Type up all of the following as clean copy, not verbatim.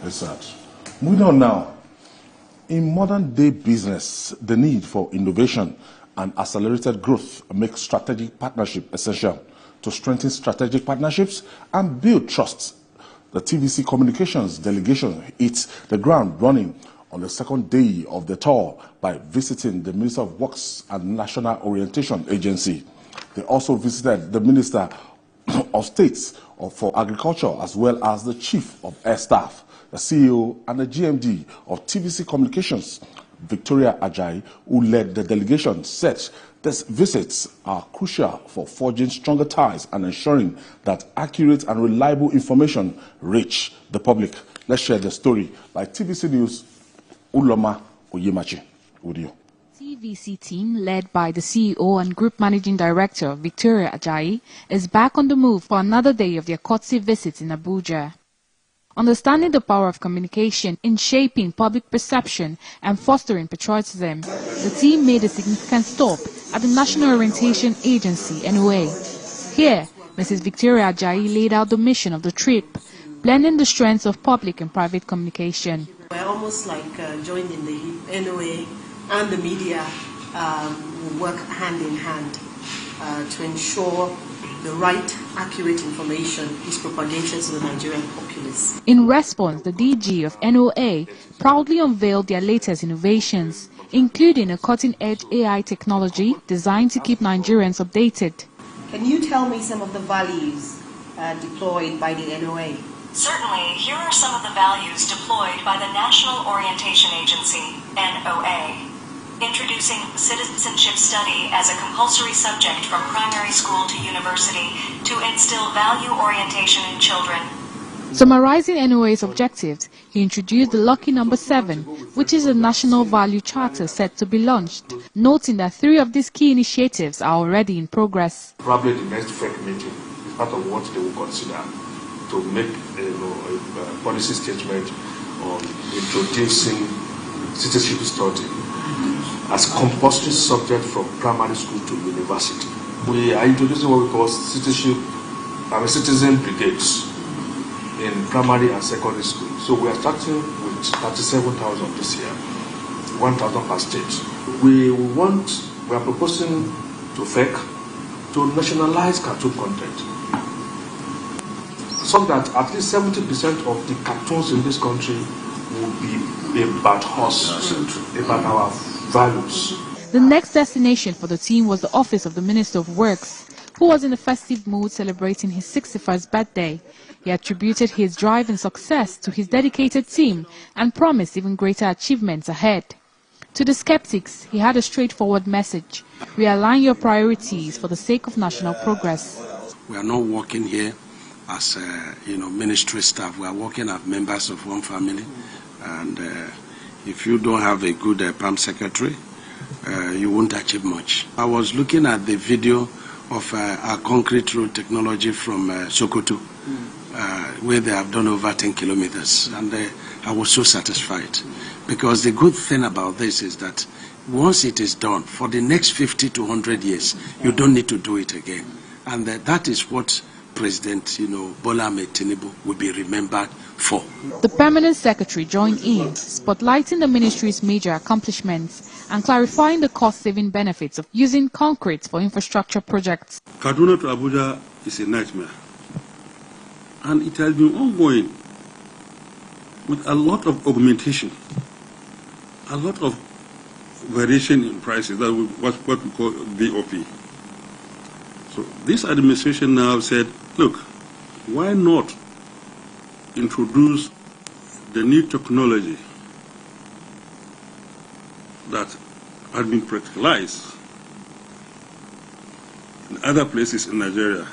research. Moving on now. In modern day business, the need for innovation and accelerated growth makes strategic partnership essential to strengthen strategic partnerships and build trust. The TVC Communications delegation hit the ground running on the second day of the tour by visiting the Minister of Works and National Orientation Agency. They also visited the Minister of State for Agriculture as well as the Chief of Air Staff, the CEO and the GMD of TVC Communications, Victoria Ajayi, who led the delegation, said these visits are crucial for forging stronger ties and ensuring that accurate and reliable information reach the public. Let's share the story by TVC News, Uloma Oyemachi. Audio. TVC team, led by the CEO and Group Managing Director, Victoria Ajayi, is back on the move for another day of their courtesy visit in Abuja. Understanding the power of communication in shaping public perception and fostering patriotism, the team made a significant stop at the National Orientation Agency, NOA. Here, Mrs. Victoria Ajayi laid out the mission of the trip, blending the strengths of public and private communication. We're almost like joined in the hip. NOA and the media will work hand in hand to ensure the right, accurate information is propagated to the Nigerian populace. In response, the DG of NOA proudly unveiled their latest innovations, including a cutting-edge AI technology designed to keep Nigerians updated. Can you tell me some of the values deployed by the NOA? Certainly. Here are some of the values deployed by the National Orientation Agency, NOA. Introducing citizenship study as a compulsory subject from primary school to university to instill value orientation in children. Summarizing NOA's objectives, he introduced the Lucky Number 7, which is a national value charter set to be launched, noting that 3 of these key initiatives are already in progress. Probably the next FEC meeting is part of what they will consider to make a policy statement on introducing citizenship study as compulsory subject from primary school to university. We are introducing what we call citizen brigades in primary and secondary school. So we are starting with 37,000 this year, 1,000 per state. We are proposing to FEC to nationalize cartoon content, so that at least 70% of the cartoons in this country will be about us, about our values. The next destination for the team was the office of the Minister of Works, who was in a festive mood celebrating his 61st birthday. He attributed his drive and success to his dedicated team and promised even greater achievements ahead. To the skeptics, he had a straightforward message: realign your priorities for the sake of national progress. We are not working here as ministry staff. We are working as members of one family, and if you don't have a good PAM secretary, you won't achieve much. I was looking at the video of our concrete road technology from Sokoto, where they have done over 10 kilometers, and I was so satisfied, because the good thing about this is that once it is done, for the next 50 to 100 years, you don't need to do it again. And that is what President Bola Ahmed Tinubu will be remembered for. The Permanent Secretary joined in, spotlighting the ministry's major accomplishments and clarifying the cost-saving benefits of using concrete for infrastructure projects. Kaduna to Abuja is a nightmare, and it has been ongoing with a lot of augmentation, a lot of variation in prices. That is what we call BOP. So this administration now said, look, why not introduce the new technology that had been practicalized in other places in Nigeria,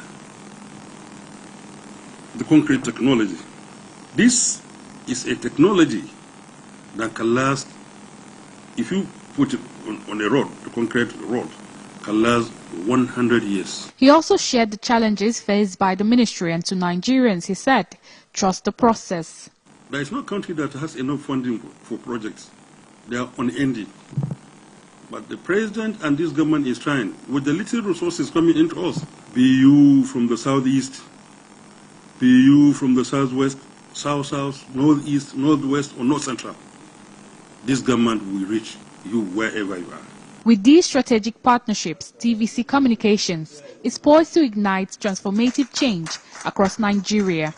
the concrete technology. This is a technology that can last, if you put it on a road, the concrete road, can last 100 years. He also shared the challenges faced by the ministry, and to Nigerians, he said, trust the process. There is no country that has enough funding for projects. They are unending. But the president and this government is trying, with the little resources coming into us, be you from the southeast, be you from the southwest, south, northeast, northwest, or north central, this government will reach you wherever you are. With these strategic partnerships, TVC Communications is poised to ignite transformative change across Nigeria.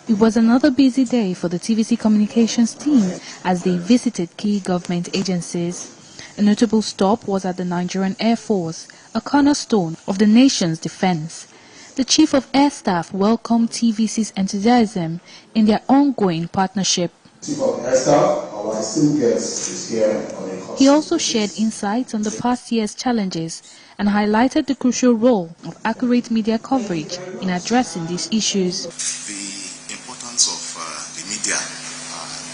It was another busy day for the TVC Communications team as they visited key government agencies. A notable stop was at the Nigerian Air Force, a cornerstone of the nation's defense. The Chief of Air Staff welcomed TVC's enthusiasm in their ongoing partnership. Chief of Air Staff, our esteemed guest, is here on a He also shared insights on the past year's challenges and highlighted the crucial role of accurate media coverage in addressing these issues. The importance of the media,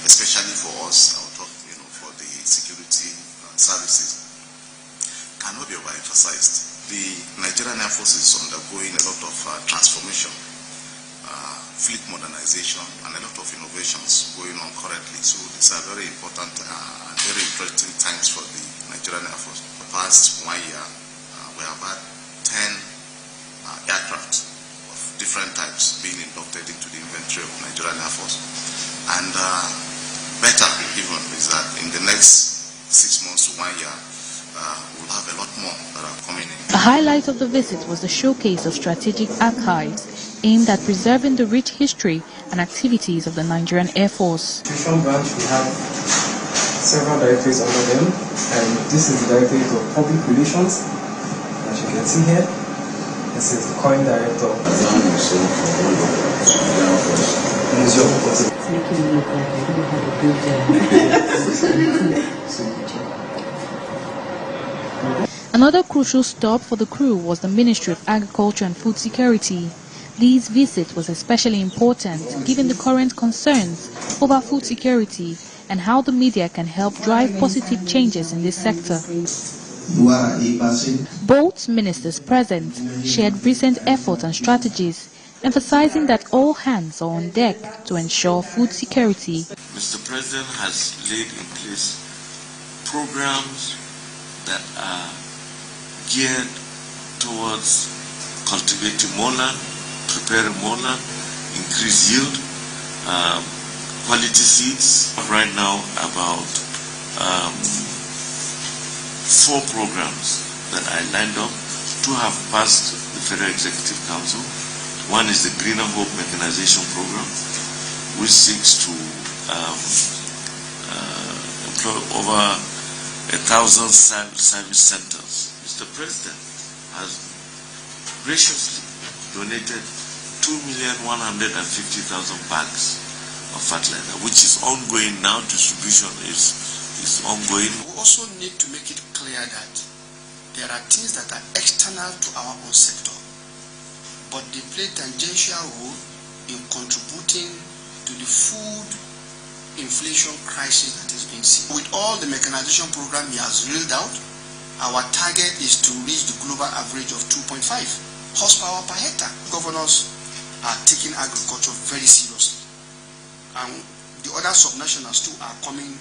especially for us, for the security services, cannot be overemphasized. The Nigerian Air Force is undergoing a lot of transformation, fleet modernization, and a lot of innovations going on currently. So these are very important and very interesting times for the Nigerian Air Force. The past 1 year, we have had 10 aircraft of different types being inducted into the inventory of Nigerian Air Force. And better even is that in the next 6 months to 1 year, we'll have a lot more that are coming in. A highlight of the visit was the showcase of strategic archives aimed at preserving the rich history and activities of the Nigerian Air Force. Branch, we have several directorates under them, and this is the Directorate of Public Relations. As you can see here, this is the current director. Another crucial stop for the crew was the Ministry of Agriculture and Food Security. This visit was especially important given the current concerns over food security and how the media can help drive positive changes in this sector. Both ministers present shared recent efforts and strategies, emphasizing that all hands are on deck to ensure food security. Mr. President has laid in place programs that are geared towards cultivating more land, preparing more land, increase yield, quality seeds. Right now, about 4 programs that I lined up. 2 have passed the Federal Executive Council. One is the Greener Hope Mechanization Program, which seeks to employ over 1,000 service centers. Mr. President has graciously donated 2,150,000 bags of fertilizer, which is ongoing now. Distribution is ongoing. We also need to make it clear that there are things that are external to our own sector, but they play tangential role in contributing to the food inflation crisis that is being seen. With all the mechanization program he has rolled out, our target is to reach the global average of 2.5 horsepower per hectare. Governors are taking agriculture very seriously, and the other subnationals too are coming,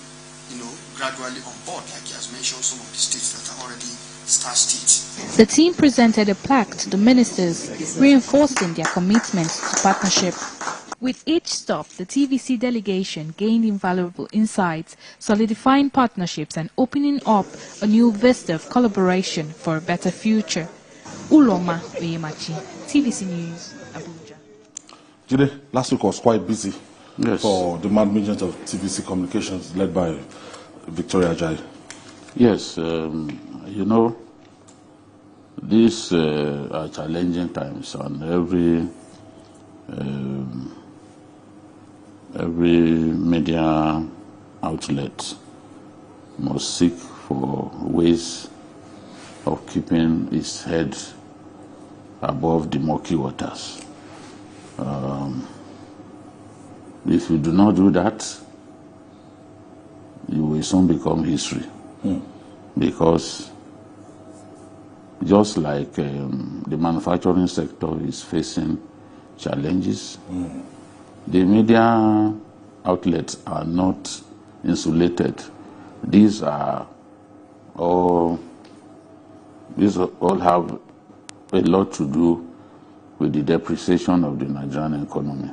gradually on board. Like he has mentioned, some of the states that are already star states. The team presented a plaque to the ministers, reinforcing their commitment to partnership. With each stop, the TVC delegation gained invaluable insights, solidifying partnerships and opening up a new vista of collaboration for a better future. Uloma Oyemachi, TVC News, Abuja. Jide, last week was quite busy for the management of TVC Communications led by Victoria Ajayi. Yes, these are challenging times, and every media outlet must seek for ways of keeping its head above the murky waters. If you do not do that, you will soon become history. Because just like the manufacturing sector is facing challenges, the media outlets are not insulated. These all have a lot to do with the depreciation of the Nigerian economy.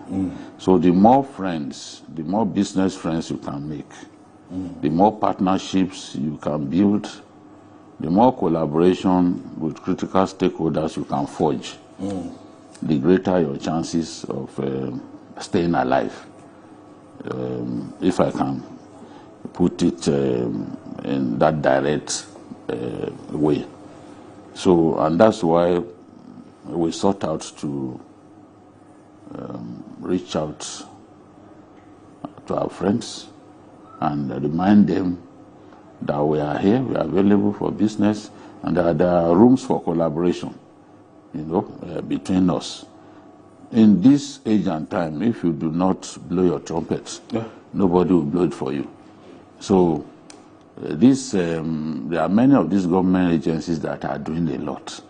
So the more friends, the more business friends you can make, the more partnerships you can build, the more collaboration with critical stakeholders you can forge, the greater your chances of staying alive. If I can put it in that direct way. So, and that's why we sought out to reach out to our friends and remind them that we are here, we are available for business, and that there are rooms for collaboration, between us. In this age and time, if you do not blow your trumpet, nobody will blow it for you. So, there are many of these government agencies that are doing a lot,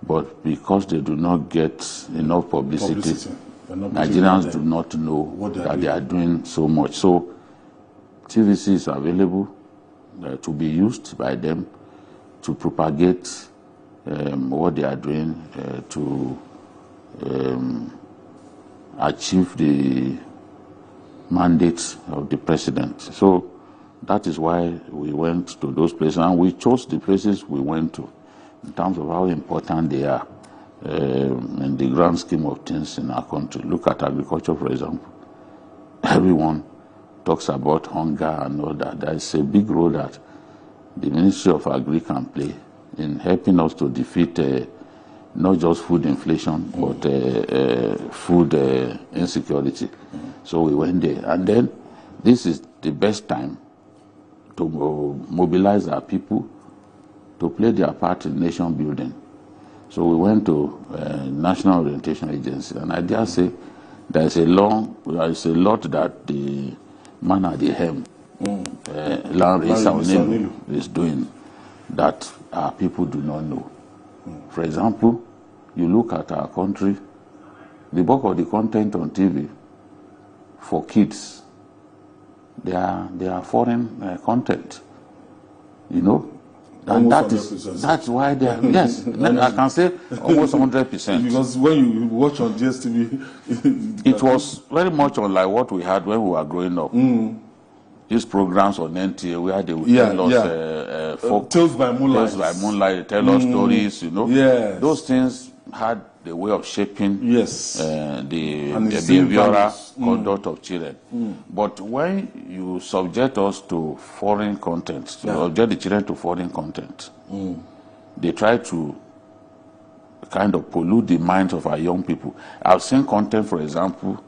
but because they do not get enough publicity. Nigerians do not know that they are doing so much. So, TVC is available to be used by them to propagate what they are doing to achieve the mandate of the president. So that is why we went to those places, and we chose the places we went to in terms of how important they are in the grand scheme of things in our country. Look at agriculture, for example. Everyone talks about hunger and all that. There is a big role that the Ministry of Agri can play in helping us to defeat not just food inflation, but food insecurity. So we went there. And then this is the best time to mobilize our people to play their part in nation building. So we went to National Orientation Agency, and I dare say there is a lot that the man at the helm, Larry Saunilu, is doing that our people do not know. For example, you look at our country, the bulk of the content on TV for kids, they are foreign content, and that's why they are, yes, I can say almost 100%. Because when you watch on DSTV, it was very much unlike what we had when we were growing up. These programs on NTA where they would tell us folk Tales by Moonlight, tell us stories, Yes. Those things had the way of shaping the behavioral conduct of children. But when you subject us to foreign content, subject the children to foreign content, they try to kind of pollute the minds of our young people. I've seen content, for example,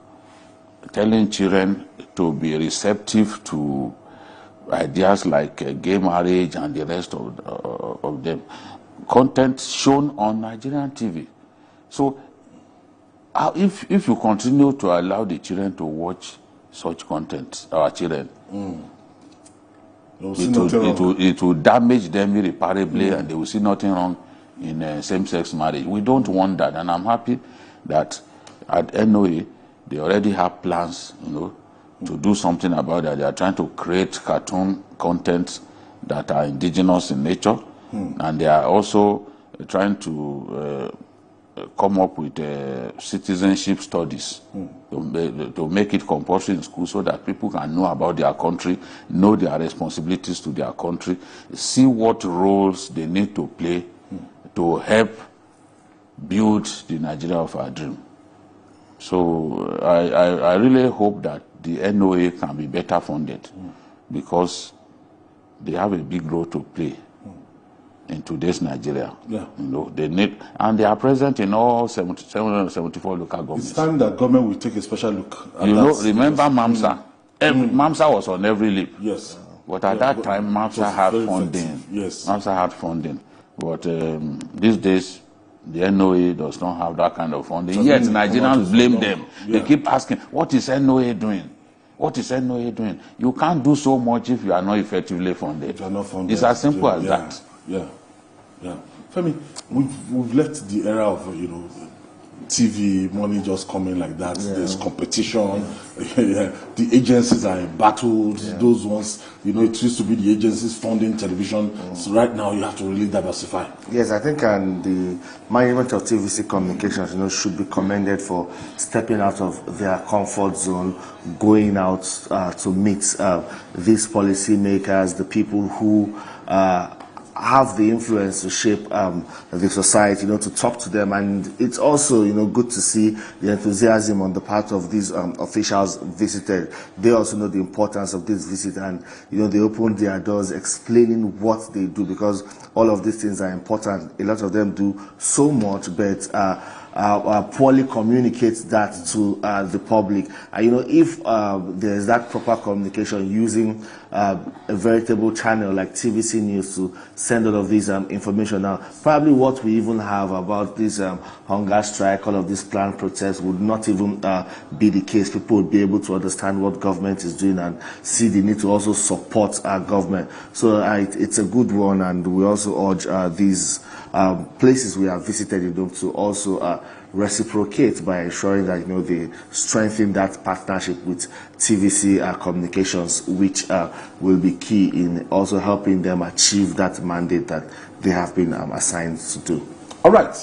telling children to be receptive to ideas like gay marriage and the rest of them. Content shown on Nigerian TV. So, if you continue to allow the children to watch such content, our children, it will damage them irreparably, and they will see nothing wrong in same-sex marriage. We don't want that, and I'm happy that at NOA they already have plans, to do something about that. They are trying to create cartoon content that are indigenous in nature, and they are also trying to come up with citizenship studies to make it compulsory in school so that people can know about their country, know their responsibilities to their country, see what roles they need to play to help build the Nigeria of our dream. So I really hope that the NOA can be better funded because they have a big role to play in today's Nigeria. They need, and they are present in all 774 local governments. It's time that government will take a special look at that. Remember MAMSA? MAMSA was on every lip. Yes. But at that time, MAMSA had funding. Yes. MAMSA had funding. But these days, the NOA does not have that kind of funding. Yet Nigerians blame them. They keep asking, what is NOA doing? What is NOA doing? You can't do so much if you are not effectively funded. It's as simple as that. Yeah. Femi, we've left the era of TV money just coming like that. There's competition. The agencies are embattled. Those ones, you know, it used to be the agencies funding television. So right now you have to really diversify. Yes, I think the management of TVC Communications, you know, should be commended for stepping out of their comfort zone, going out to meet these policymakers, the people who have the influence to shape the society, you know, to talk to them. And it's also, you know, good to see the enthusiasm on the part of these officials visited. They also know the importance of this visit, and, you know, they opened their doors explaining what they do, because all of these things are important. A lot of them do so much, but poorly communicate that to the public. You know, if there is that proper communication using a veritable channel like TVC News to send all of these information now, probably what we even have about this hunger strike, all of these planned protests would not even be the case. People would be able to understand what government is doing and see the need to also support our government. So it's a good one, and we also urge these places we have visited, you know, to also reciprocate by ensuring that, you know, they strengthen that partnership with TVC Communications, which will be key in also helping them achieve that mandate that they have been assigned to do. All right.